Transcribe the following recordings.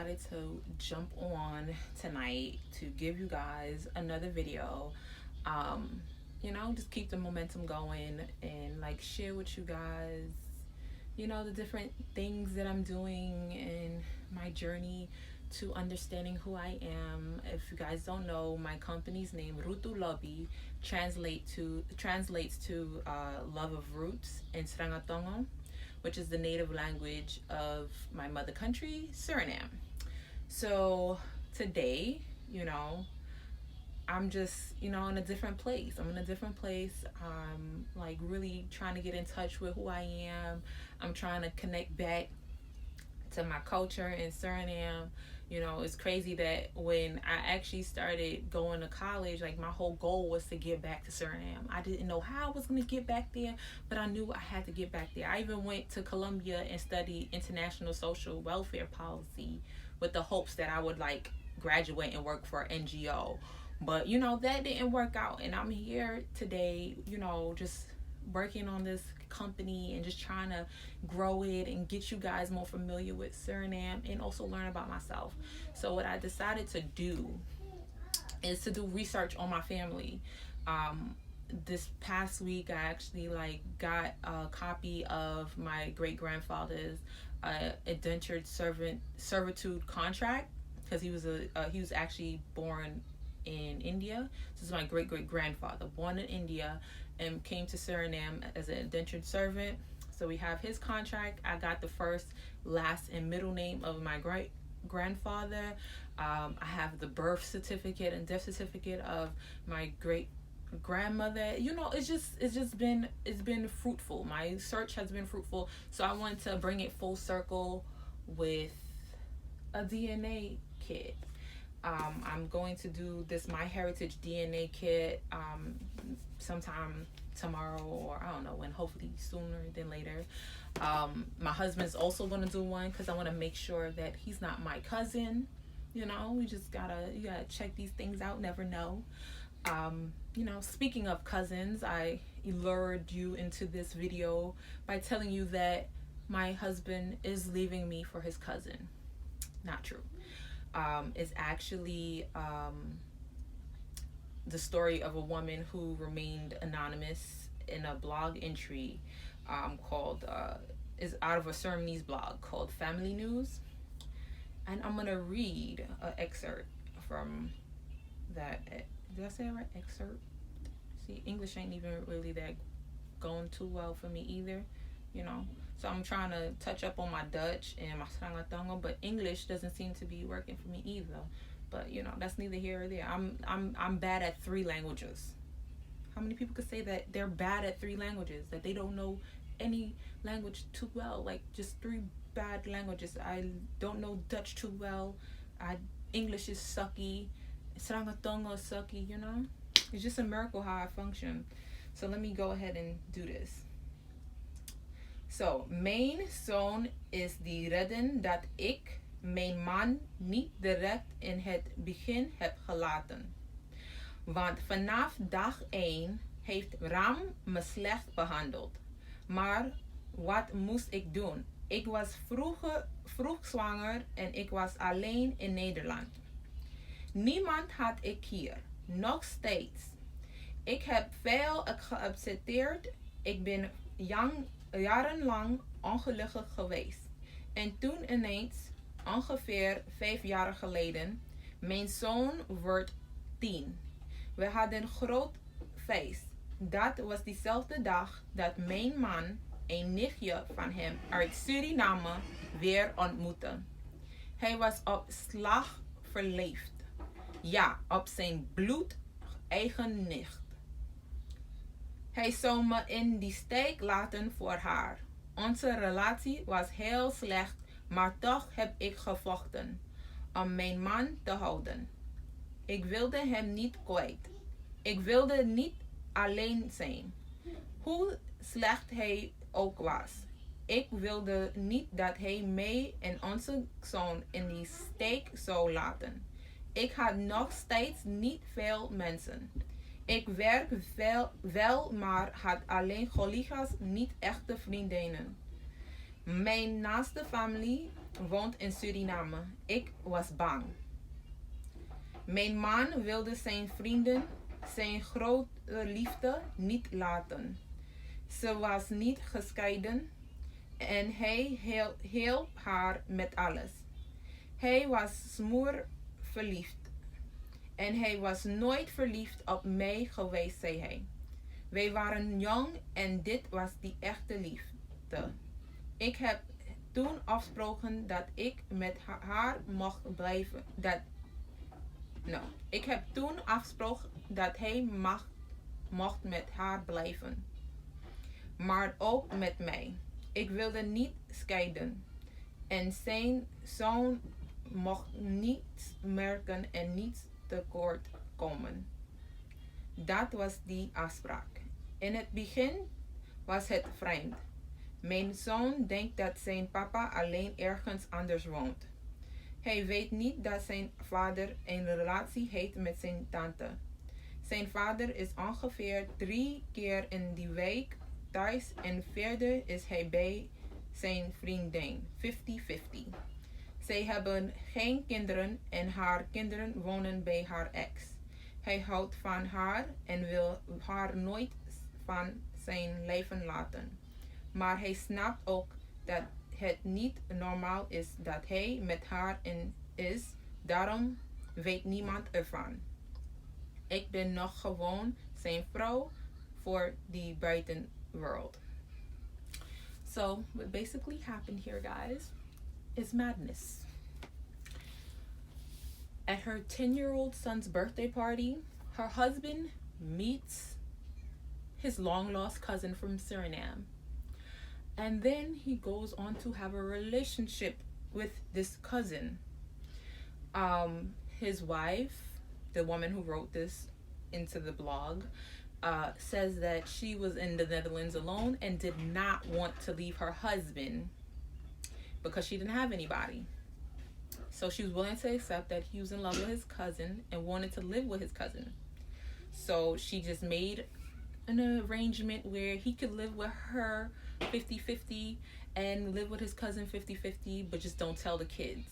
decided to jump on tonight to give you guys another video. Um, just keep the momentum going and like share with you guys, the different things that I'm doing in my journey to understanding who I am. If you guys don't know, my company's name, Rutu Lobby, translates to love of roots in Srangatongo, which is the native language of my mother country, Suriname. So today, I'm just, in a different place. I'm in a different place. I'm like really trying to get in touch with who I am. I'm trying to connect back to my culture in Suriname. It's crazy that when I actually started going to college, like my whole goal was to get back to Suriname. I didn't know how I was going to get back there, but I knew I had to get back there. I even went to Colombia and studied international social welfare policy with the hopes that I would like graduate and work for an NGO. But that didn't work out, and I'm here today, just working on this company and just trying to grow it and get you guys more familiar with Suriname and also learn about myself. So what I decided to do is to do research on my family. This past week I actually like got a copy of my great grandfather's indentured servitude contract, because he was actually born in India. This is my great great grandfather, born in India, and came to Suriname as an indentured servant. So we have his contract. I got the first, last, and middle name of my great grandfather. I have the birth certificate and death certificate of my great grandmother. It's been fruitful. My search has been fruitful. So I want to bring it full circle with a DNA kit. I'm going to do this My Heritage DNA kit sometime tomorrow, or I don't know when, hopefully sooner than later. My husband's also going to do one because I want to make sure that he's not my cousin. We just you gotta check these things out, never know. Speaking of cousins, I lured you into this video by telling you that my husband is leaving me for his cousin. Not true. Is actually the story of a woman who remained anonymous in a blog entry called is out of a Surinamese blog called Family News, and I'm gonna read an excerpt from that. Did I say it right? Excerpt. See, English ain't even really that going too well for me either. So I'm trying to touch up on my Dutch and my Srangatongo, but English doesn't seem to be working for me either. But that's neither here or there. I'm bad at 3 languages. How many people could say that they're bad at 3 languages, that they don't know any language too well? Like just 3 bad languages. I don't know Dutch too well. English is sucky. Srangatongo is sucky. It's just a miracle how I function. So let me go ahead and do this. So, mijn zoon is die reden dat ik mijn man niet direct in het begin heb gelaten. Want vanaf dag 1 heeft Ram me slecht behandeld. Maar wat moest ik doen? Ik was vroeg zwanger en ik was alleen in Nederland. Niemand had ik hier, nog steeds. Ik heb veel geaccepteerd. Ik ben jarenlang ongelukkig geweest. En toen ineens, ongeveer 5 jaar geleden, mijn zoon wordt 10. We hadden een groot feest. Dat was diezelfde dag dat mijn man een nichtje van hem uit Suriname weer ontmoette. Hij was op slag verliefd. Ja, op zijn bloed eigen nicht. Hij zou me in die steek laten voor haar. Onze relatie was heel slecht, maar toch heb ik gevochten om mijn man te houden. Ik wilde hem niet kwijt. Ik wilde niet alleen zijn. Hoe slecht hij ook was. Ik wilde niet dat hij mij en onze zoon in die steek zou laten. Ik had nog steeds niet veel mensen. Ik werk wel, maar had alleen collega's, niet echte vriendinnen. Mijn naaste familie woont in Suriname. Ik was bang. Mijn man wilde zijn vrienden zijn grote liefde niet laten. Ze was niet gescheiden en hij hielp haar met alles. Hij was smoor verliefd en hij was nooit verliefd op mij geweest, zei hij. Wij waren jong en dit was die echte liefde. Ik heb toen afgesproken dat ik met haar mocht blijven. Ik heb toen afgesproken dat hij mocht met haar blijven. Maar ook met mij. Ik wilde niet scheiden. En zijn zoon mocht niets merken en niet tekort komen. Dat was die afspraak. In het begin was het vreemd. Mijn zoon denkt dat zijn papa alleen ergens anders woont. Hij weet niet dat zijn vader een relatie heeft met zijn tante. Zijn vader is ongeveer 3 keer in die week thuis en verder is hij bij zijn vriendin. 50-50. Zij hebben geen kinderen en haar kinderen wonen bij haar ex. Hij houdt van haar en wil haar nooit van zijn leven laten. Maar hij snapt ook dat het niet normaal is dat hij met haar in is. Daarom weet niemand ervan. Ik ben nog gewoon zijn vrouw voor die buitenwereld. So what basically happened here, guys, is madness. At her 10-year-old son's birthday party, her husband meets his long-lost cousin from Suriname. And then he goes on to have a relationship with this cousin. His wife, the woman who wrote this into the blog, says that she was in the Netherlands alone and did not want to leave her husband because she didn't have anybody. So she was willing to accept that he was in love with his cousin and wanted to live with his cousin. So she just made an arrangement where he could live with her 50-50 and live with his cousin 50-50, but just don't tell the kids.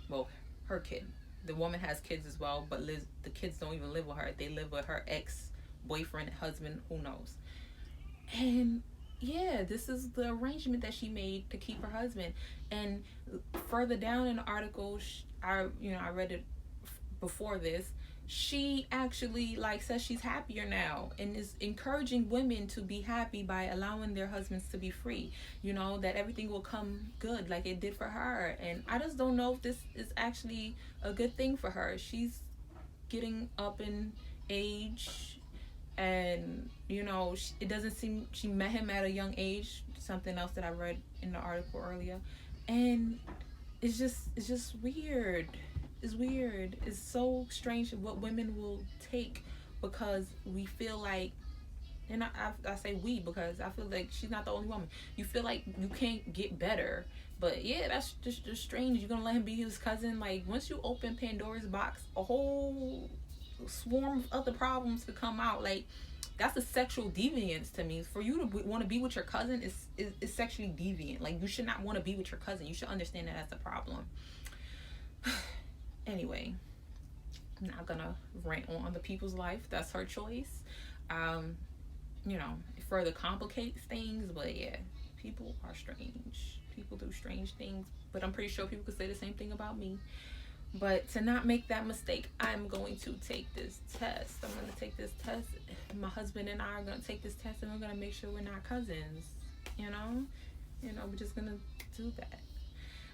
Well, her kid. The woman has kids as well, but the kids don't even live with her. They live with her ex-boyfriend, husband, who knows. And yeah, this is the arrangement that she made to keep her husband. And further down in the article, I read it before this. She actually says she's happier now and is encouraging women to be happy by allowing their husbands to be free. That everything will come good like it did for her. And I just don't know if this is actually a good thing for her. She's getting up in age, and it doesn't seem she met him at a young age. Something else that I read in the article earlier, and it's just weird. It's weird. It's so strange what women will take because we feel like, and I say we because I feel like she's not the only woman. You feel like you can't get better. But yeah, that's just strange. You're gonna let him be his cousin? Once you open Pandora's box, a whole swarm of other problems could come out. That's a sexual deviance to me. For you to want to be with your cousin is sexually deviant. You should not want to be with your cousin. You should understand that that's a problem. Anyway, I'm not gonna rant on other people's life. That's her choice. It further complicates things, but yeah, people are strange. People do strange things, but I'm pretty sure people could say the same thing about me. But to not make that mistake, I'm going to take this test. I'm going to take this test. My husband and I are going to take this test, and we're going to make sure we're not cousins. We're just going to do that.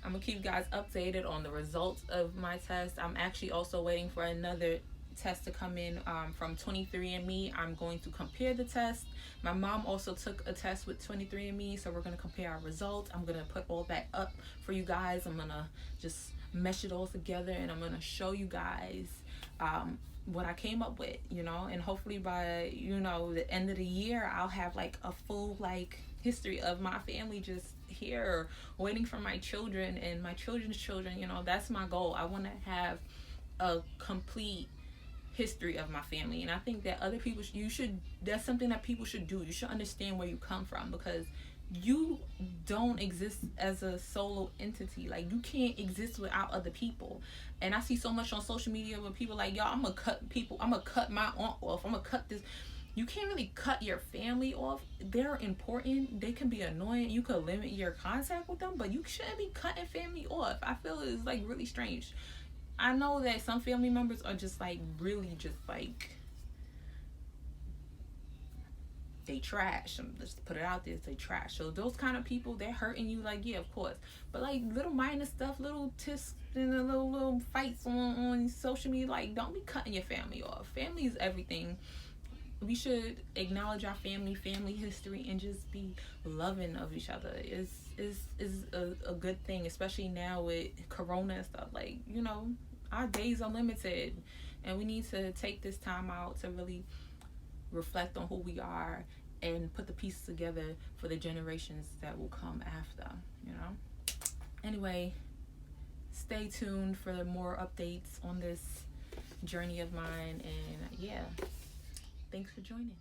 I'm going to keep you guys updated on the results of my test. I'm actually also waiting for another test to come in from 23andMe. I'm going to compare the test. My mom also took a test with 23andMe, so we're going to compare our results. I'm going to put all that up for you guys. I'm going to just mesh it all together, and I'm going to show you guys what I came up with, and hopefully by, the end of the year, I'll have a full history of my family just here waiting for my children and my children's children. That's my goal. I want to have a complete history of my family, and I think that other people that's something that people should do. You should understand where you come from, because you don't exist as a solo entity. Like, you can't exist without other people. And I see so much on social media where people like, yo, I'm gonna cut people, I'm gonna cut my aunt off, I'm gonna cut this. You can't really cut your family off. They're important, they can be annoying, you could limit your contact with them, but you shouldn't be cutting family off. I feel it's like really strange. I know that some family members are just like really just like they trash. Let's put it out there. They trash. So those kind of people, they're hurting you. Like, yeah, of course. But like little minor stuff, little tiffs and little fights on social media. Like, don't be cutting your family off. Family is everything. We should acknowledge our family history, and just be loving of each other. Is a good thing, especially now with Corona and stuff. Like, our days are limited, and we need to take this time out to really reflect on who we are and put the pieces together for the generations that will come after. Anyway, stay tuned for more updates on this journey of mine, and yeah, thanks for joining.